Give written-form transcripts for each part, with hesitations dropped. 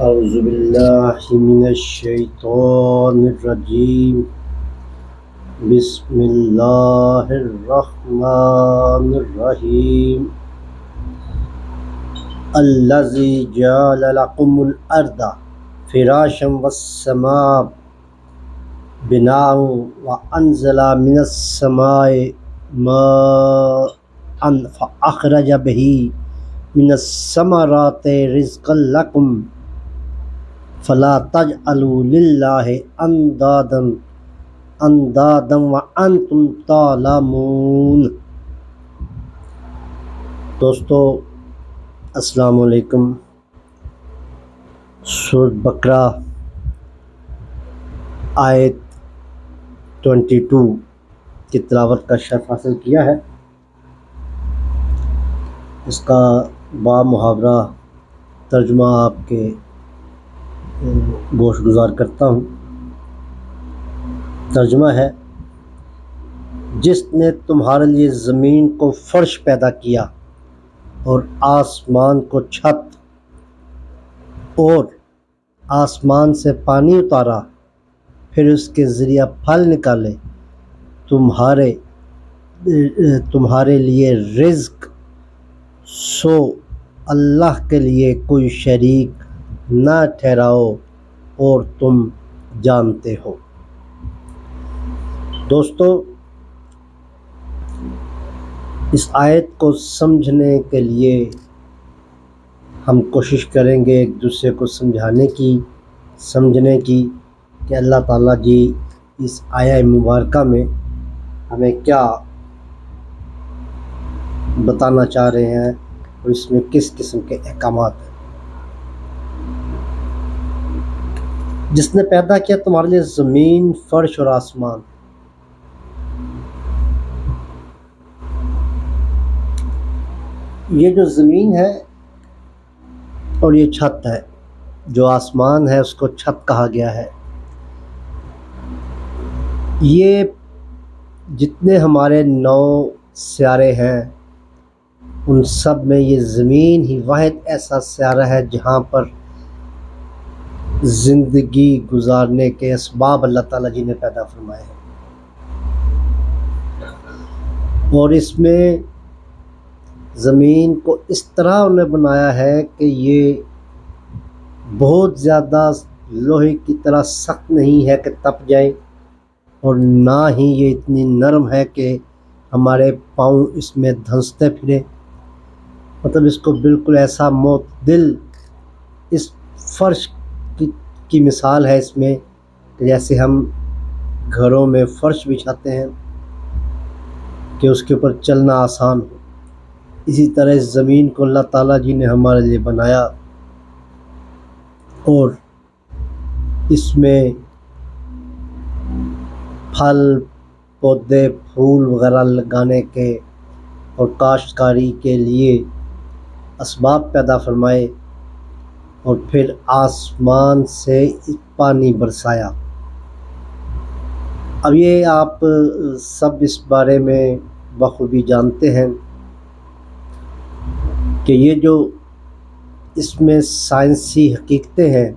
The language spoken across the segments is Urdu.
اعوذ باللہ من الشیطان الرجیم بسم اللہ الرحمن الرحیم الذی جعل لکم الارض فراشا والسماء بناء وانزل من السماء ماء فاخرج به من الثمرات رزقا لکم فلا تجعلوا للہ اندادا وانتم تعلمون۔ دوستو السلام علیکم۔ سورۃ بقرہ آیت 22 کی تلاوت کا شرف حاصل کیا ہے۔ اس کا با محاورہ ترجمہ آپ کے گوش گزار کرتا ہوں۔ ترجمہ ہے: جس نے تمہارے لیے زمین کو فرش پیدا کیا اور آسمان کو چھت، اور آسمان سے پانی اتارا، پھر اس کے ذریعہ پھل نکالے، تمہارے لیے رزق، سو اللہ کے لیے کوئی شریک نہ ٹھہراؤ اور تم جانتے ہو۔ دوستو، اس آیت کو سمجھنے کے لیے ہم کوشش کریں گے ایک دوسرے کو سمجھنے کی کہ اللہ تعالیٰ جی اس آیہ مبارکہ میں ہمیں کیا بتانا چاہ رہے ہیں اور اس میں کس قسم کے احکامات ہیں۔ جس نے پیدا کیا تمہارے لیے زمین، فرش اور آسمان۔ یہ جو زمین ہے اور یہ چھت ہے، جو آسمان ہے اس کو چھت کہا گیا ہے۔ یہ جتنے ہمارے 9 سیارے ہیں ان سب میں یہ زمین ہی واحد ایسا سیارہ ہے جہاں پر زندگی گزارنے کے اسباب اللہ تعالیٰ جی نے پیدا فرمائے ہیں، اور اس میں زمین کو اس طرح انہیں بنایا ہے کہ یہ بہت زیادہ لوہے کی طرح سخت نہیں ہے کہ تپ جائے، اور نہ ہی یہ اتنی نرم ہے کہ ہمارے پاؤں اس میں دھنستے پھریں۔ مطلب اس کو بالکل ایسا معتدل اس فرش کی مثال ہے اس میں کہ جیسے ہم گھروں میں فرش بچھاتے ہیں کہ اس کے اوپر چلنا آسان ہو، اسی طرح اس زمین کو اللہ تعالیٰ جی نے ہمارے لیے بنایا، اور اس میں پھل، پودے، پھول وغیرہ لگانے کے اور کاشتکاری کے لیے اسباب پیدا فرمائے، اور پھر آسمان سے پانی برسایا۔ اب یہ آپ سب اس بارے میں بخوبی جانتے ہیں کہ یہ جو اس میں سائنسی حقیقتیں ہیں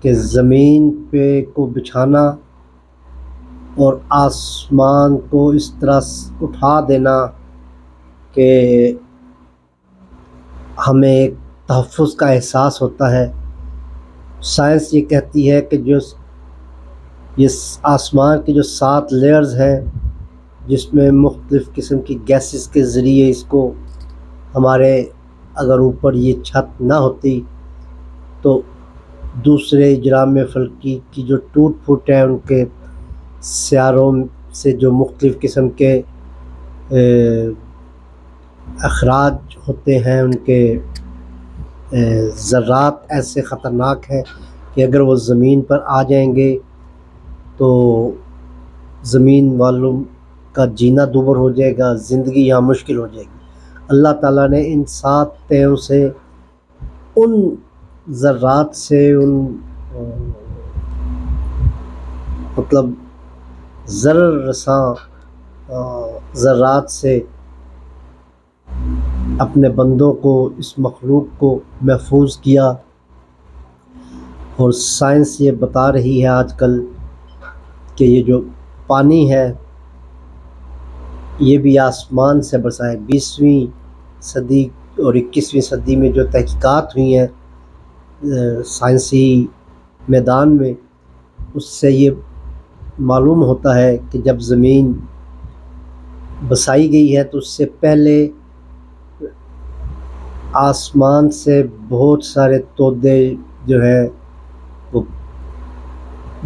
کہ زمین پہ کو بچھانا اور آسمان کو اس طرح اٹھا دینا کہ ہمیں ایک تحفظ کا احساس ہوتا ہے۔ سائنس یہ کہتی ہے کہ جو یہ آسمان کے جو 7 لیئرز ہیں جس میں مختلف قسم کی گیسز کے ذریعے اس کو ہمارے اگر اوپر یہ چھت نہ ہوتی تو دوسرے اجرام فلکی کی جو ٹوٹ پھوٹ ہیں ان کے سیاروں سے جو مختلف قسم کے اخراج ہوتے ہیں، ان کے ذرات ایسے خطرناک ہیں کہ اگر وہ زمین پر آ جائیں گے تو زمین والوں کا جینا دوبر ہو جائے گا، زندگی یہاں مشکل ہو جائے گی۔ اللہ تعالیٰ نے ان 7 تہوں سے، ان ذرات سے، ان مطلب ضرر رساں ذرات سے اپنے بندوں کو، اس مخلوق کو محفوظ کیا، اور سائنس یہ بتا رہی ہے آج کل کہ یہ جو پانی ہے یہ بھی آسمان سے برسا ہے۔ 20ویں صدی اور 21ویں صدی میں جو تحقیقات ہوئی ہیں سائنسی میدان میں، اس سے یہ معلوم ہوتا ہے کہ جب زمین بسائی گئی ہے تو اس سے پہلے آسمان سے بہت سارے تودے جو ہیں وہ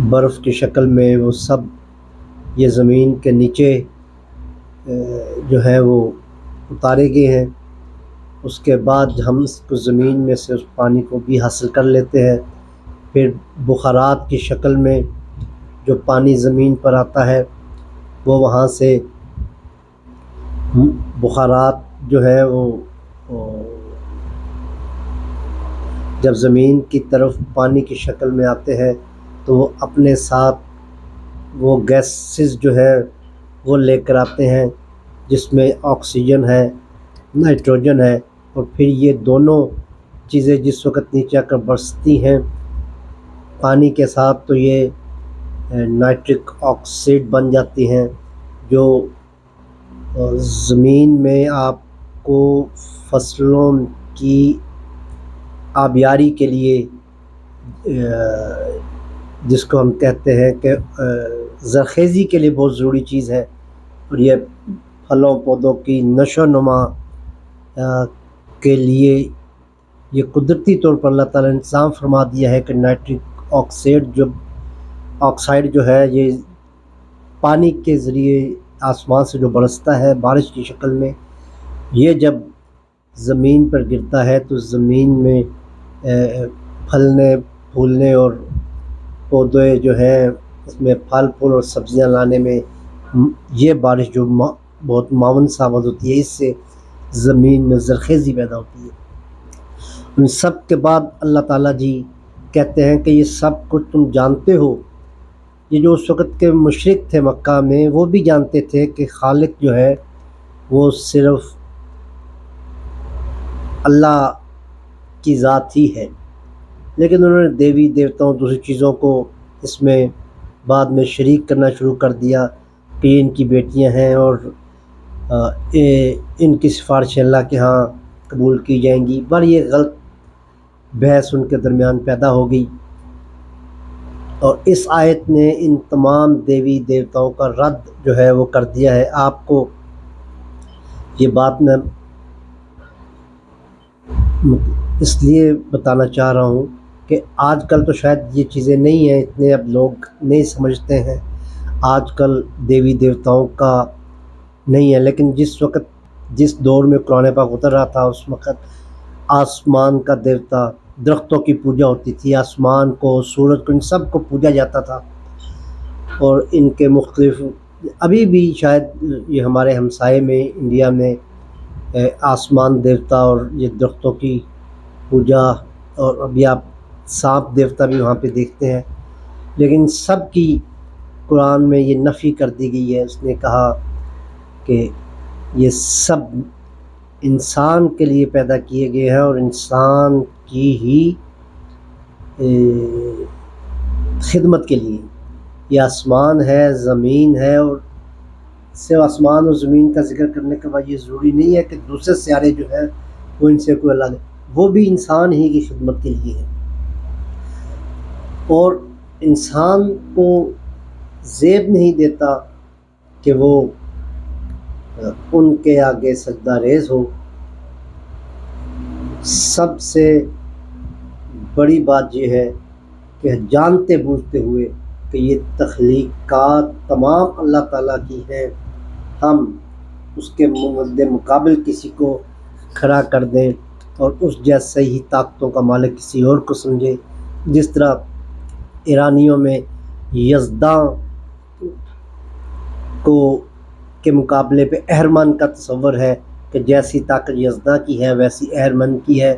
برف کی شکل میں وہ سب یہ زمین کے نیچے جو ہے وہ اتارے گئے ہیں۔ اس کے بعد ہم اس کو زمین میں سے اس پانی کو بھی حاصل کر لیتے ہیں، پھر بخارات کی شکل میں جو پانی زمین پر آتا ہے وہ وہاں سے بخارات جو ہے وہ جب زمین کی طرف پانی کی شکل میں آتے ہیں تو وہ اپنے ساتھ وہ گیسز جو ہے وہ لے کر آتے ہیں، جس میں آکسیجن ہے، نائٹروجن ہے، اور پھر یہ دونوں چیزیں جس وقت نیچے آ کر برستی ہیں پانی کے ساتھ تو یہ نائٹرک آکسائڈ بن جاتی ہیں، جو زمین میں آپ کو فصلوں کی آبیاری کے لیے جس کو ہم کہتے ہیں کہ زرخیزی کے لیے بہت ضروری چیز ہے، اور یہ پھلوں پودوں کی نشو و نما کے لیے یہ قدرتی طور پر اللہ تعالیٰ نے انتظام فرما دیا ہے کہ نائٹرک آکسائڈ جو ہے یہ پانی کے ذریعے آسمان سے جو برستا ہے بارش کی شکل میں، یہ جب زمین پر گرتا ہے تو زمین میں پھلنے پھولنے اور پودے جو ہیں اس میں پھل پھول اور سبزیاں لانے میں یہ بارش جو بہت معاون ثابت ہوتی ہے، اس سے زمین میں زرخیزی پیدا ہوتی ہے۔ ان سب کے بعد اللہ تعالیٰ جی کہتے ہیں کہ یہ سب کچھ تم جانتے ہو۔ یہ جو اس وقت کے مشرک تھے مکہ میں وہ بھی جانتے تھے کہ خالق جو ہے وہ صرف اللہ کی ذات ہی ہے، لیکن انہوں نے دیوی دیوتاؤں دوسری چیزوں کو اس میں بعد میں شریک کرنا شروع کر دیا کہ یہ ان کی بیٹیاں ہیں اور ان کی سفارشیں اللہ کے ہاں قبول کی جائیں گی، پر یہ غلط بحث ان کے درمیان پیدا ہو گئی، اور اس آیت نے ان تمام دیوی دیوتاؤں کا رد جو ہے وہ کر دیا ہے۔ آپ کو یہ بات میں اس لیے بتانا چاہ رہا ہوں کہ آج کل تو شاید یہ چیزیں نہیں ہیں، اتنے اب لوگ نہیں سمجھتے ہیں آج کل دیوی دیوتاؤں کا نہیں ہے، لیکن جس دور میں قرآن پاک اتر رہا تھا اس وقت آسمان کا دیوتا، درختوں کی پوجا ہوتی تھی، آسمان کو، سورج کو، ان سب کو پوجا جاتا تھا، اور ان کے مختلف ابھی بھی شاید یہ ہمارے ہمسائے میں انڈیا میں آسمان دیوتا اور یہ درختوں کی پوجا، اور ابھی آپ سانپ دیوتا بھی وہاں پہ دیکھتے ہیں، لیکن سب کی قرآن میں یہ نفی کر دی گئی ہے۔ اس نے کہا کہ یہ سب انسان کے لیے پیدا کیے گئے ہیں اور انسان کی ہی خدمت کے لیے، یہ آسمان ہے، زمین ہے، اور صرف آسمان اور زمین کا ذکر کرنے کے بعد یہ ضروری نہیں ہے کہ دوسرے سیارے جو ہیں وہ ان سے کوئی الگ ہے، وہ بھی انسان ہی کی خدمت کے لیے ہے، اور انسان کو زیب نہیں دیتا کہ وہ ان کے آگے سجدہ ریز ہو۔ سب سے بڑی بات یہ ہے کہ جانتے بوجھتے ہوئے کہ یہ تخلیقات تمام اللہ تعالیٰ کی ہیں، ہم اس کے مقابل کسی کو کھڑا کر دیں اور اس جیسے ہی طاقتوں کا مالک کسی اور کو سمجھے، جس طرح ایرانیوں میں یزداں کے مقابلے پہ اہرمن کا تصور ہے کہ جیسی طاقت یزداں کی ہے ویسی اہرمن کی ہے،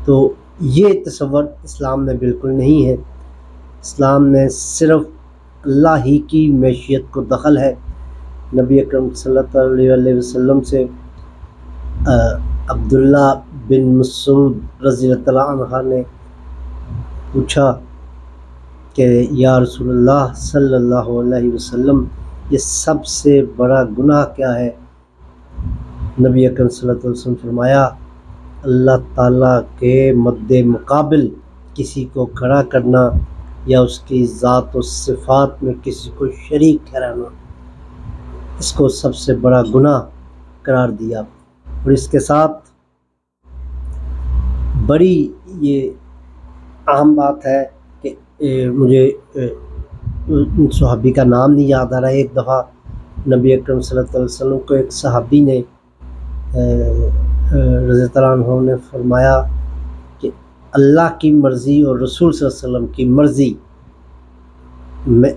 تو یہ تصور اسلام میں بالکل نہیں ہے۔ اسلام میں صرف اللہ ہی کی معیشت کو دخل ہے۔ نبی اکرم صلی اللہ علیہ وسلم سے عبداللہ بن مسعود رضی اللہ عنہ نے پوچھا کہ یا رسول اللہ صلی اللہ علیہ وسلم یہ سب سے بڑا گناہ کیا ہے؟ نبی اکرم صلی اللہ علیہ وسلم فرمایا اللہ تعالیٰ کے مد مقابل کسی کو کھڑا کرنا یا اس کی ذات و صفات میں کسی کو شریک ٹھہرانا، اس کو سب سے بڑا گناہ قرار دیا۔ اور اس کے ساتھ بڑی یہ اہم بات ہے کہ مجھے صحابی کا نام نہیں یاد آ رہا ہے۔ ایک دفعہ نبی اکرم صلی اللہ علیہ وسلم کو ایک صحابی نے رضی اللہ عنہ نے فرمایا کہ اللہ کی مرضی اور رسول صلی اللہ علیہ وسلم کی مرضی میں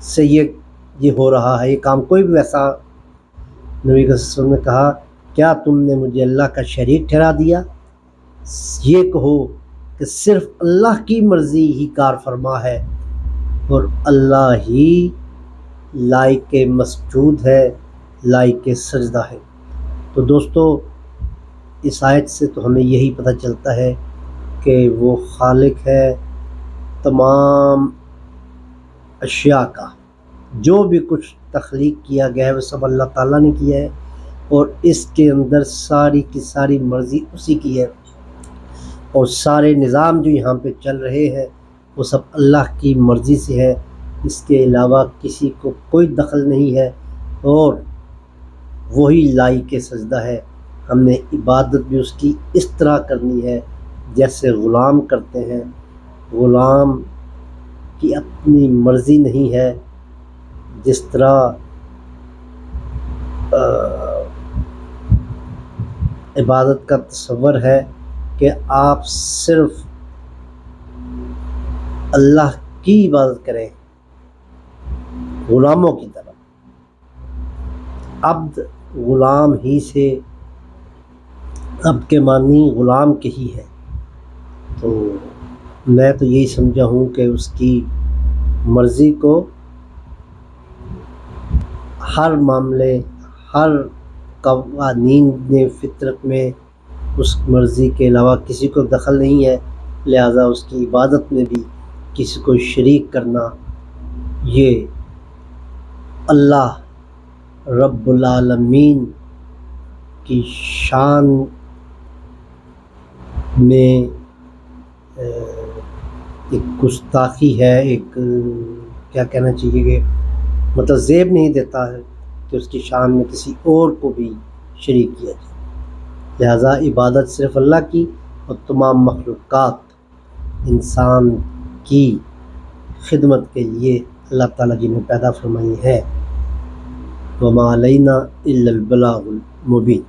سے یہ ہو رہا ہے، یہ کام کوئی بھی ویسا۔ نبی صلی اللہ علیہ وسلم نے کہا کیا تم نے مجھے اللہ کا شریک ٹھہرا دیا؟ یہ کہو کہ صرف اللہ کی مرضی ہی کار فرما ہے اور اللہ ہی لائق مسجود ہے، لائق سجدہ ہے۔ تو دوستو اس آیت سے تو ہمیں یہی پتہ چلتا ہے کہ وہ خالق ہے تمام اشیاء کا، جو بھی کچھ تخلیق کیا گیا ہے وہ سب اللہ تعالیٰ نے کیا ہے اور اس کے اندر ساری کی ساری مرضی اسی کی ہے، اور سارے نظام جو یہاں پہ چل رہے ہیں وہ سب اللہ کی مرضی سے ہے، اس کے علاوہ کسی کو کوئی دخل نہیں ہے، اور وہی لائق سجدہ ہے۔ ہم نے عبادت بھی اس کی اس طرح کرنی ہے جیسے غلام کرتے ہیں۔ غلام کی اپنی مرضی نہیں ہے، جس طرح عبادت کا تصور ہے کہ آپ صرف اللہ کی عبادت کریں غلاموں کی طرح۔ عبد غلام ہی سے، عبد کے معنی غلام کے ہی ہے۔ تو میں تو یہی سمجھا ہوں کہ اس کی مرضی کو ہر معاملے، ہر قوانین فطرت میں اس مرضی کے علاوہ کسی کو دخل نہیں ہے، لہذا اس کی عبادت میں بھی کسی کو شریک کرنا یہ اللہ رب العالمین کی شان میں ایک گستاخی ہے، ایک کیا کہنا چاہیے کہ مطلب زیب نہیں دیتا ہے کہ اس کی شان میں کسی اور کو بھی شریک کیا جائے۔ لہذا عبادت صرف اللہ کی اور تمام مخلوقات انسان کی خدمت کے لیے اللہ تعالیٰ جی نے پیدا فرمائی ہے۔ وما علینا الا البلاغ المبین۔